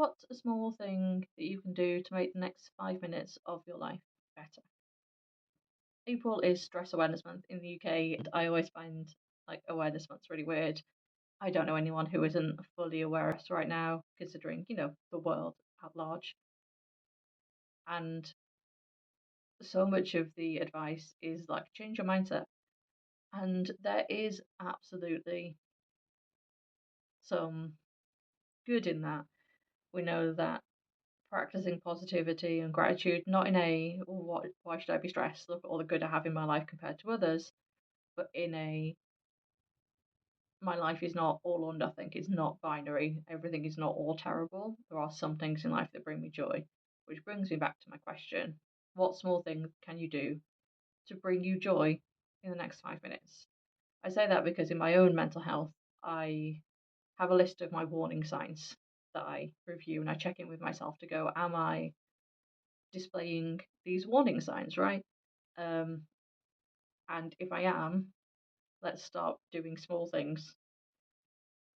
What's a small thing that you can do to make the next 5 minutes of your life better? April is Stress Awareness Month in the UK, and I always find like Awareness Month's really weird. I don't know anyone who isn't fully aware of this right now, considering, the world at large. And so much of the advice is like change your mindset. And there is absolutely some good in that. We know that practicing positivity and gratitude, not in a "Oh, why should I be stressed? Look at all the good I have in my life compared to others," but in a my life is not all or nothing. It's not binary. Everything is not all terrible. There are some things in life that bring me joy, which brings me back to my question: what small thing can you do to bring you joy in the next 5 minutes? I say that because in my own mental health, I have a list of my warning signs that I review and I check in with myself to go, am I displaying these warning signs, right? Um, and if I am, let's start doing small things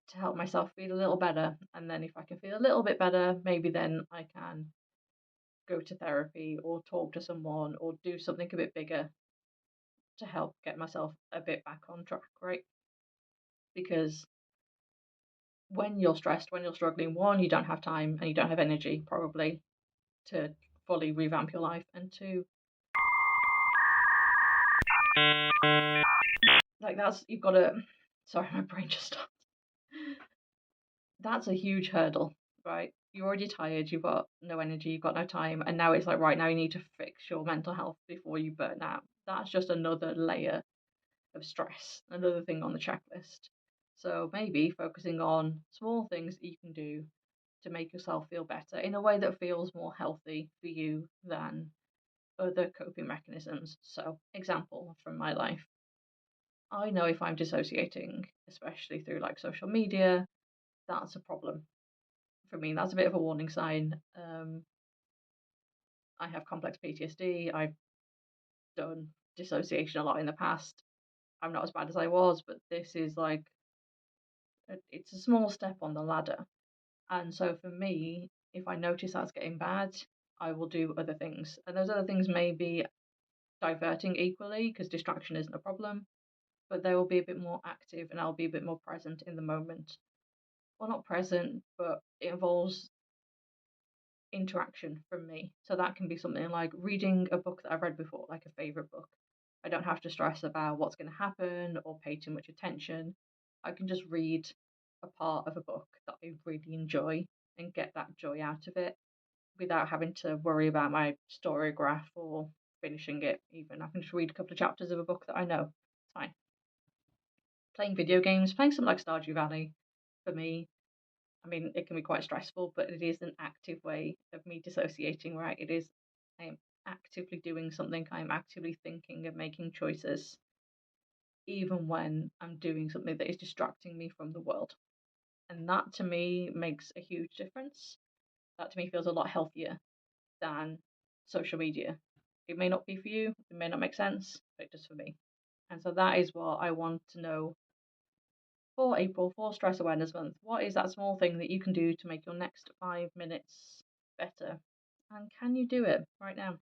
to help myself feel a little better. And then if I can feel a little bit better, maybe then I can go to therapy or talk to someone or do something a bit bigger to help get myself a bit back on track, right? Because when you're stressed, when you're struggling, one, you don't have time and you don't have energy probably to fully revamp your life, and two, like that's you've got to. Sorry, my brain just stopped. That's a huge hurdle, right? You're already tired, you've got no energy, you've got no time, and now it's like, right now you need to fix your mental health before you burn out. That's just another layer of stress, another thing on the checklist. So maybe focusing on small things that you can do to make yourself feel better in a way that feels more healthy for you than other coping mechanisms. So, example from my life. I know if I'm dissociating, especially through like social media, that's a problem for me. That's a bit of a warning sign. I have complex PTSD. I've done dissociation a lot in the past. I'm not as bad as I was, but this is like it's a small step on the ladder. And so for me, if I notice that's getting bad, I will do other things. And those other things may be diverting equally because distraction isn't a problem, but they will be a bit more active and I'll be a bit more present in the moment. Well, not present, but it involves interaction from me. So that can be something like reading a book that I've read before, like a favorite book. I don't have to stress about what's going to happen or pay too much attention. I can just read a part of a book that I really enjoy and get that joy out of it without having to worry about my story graph or finishing it even. I can just read a couple of chapters of a book that I know. It's fine. Playing video games, playing something like Stardew Valley for me, I mean, it can be quite stressful, but it is an active way of me dissociating, right? It is, I am actively doing something, I am actively thinking and making choices, even when I'm doing something that is distracting me from the world. And that to me makes a huge difference. That to me feels a lot healthier than social media. It may not be for you, it may not make sense, but it does for me. And so that is what I want to know for April, for Stress Awareness Month. What is that small thing that you can do to make your next 5 minutes better? And can you do it right now?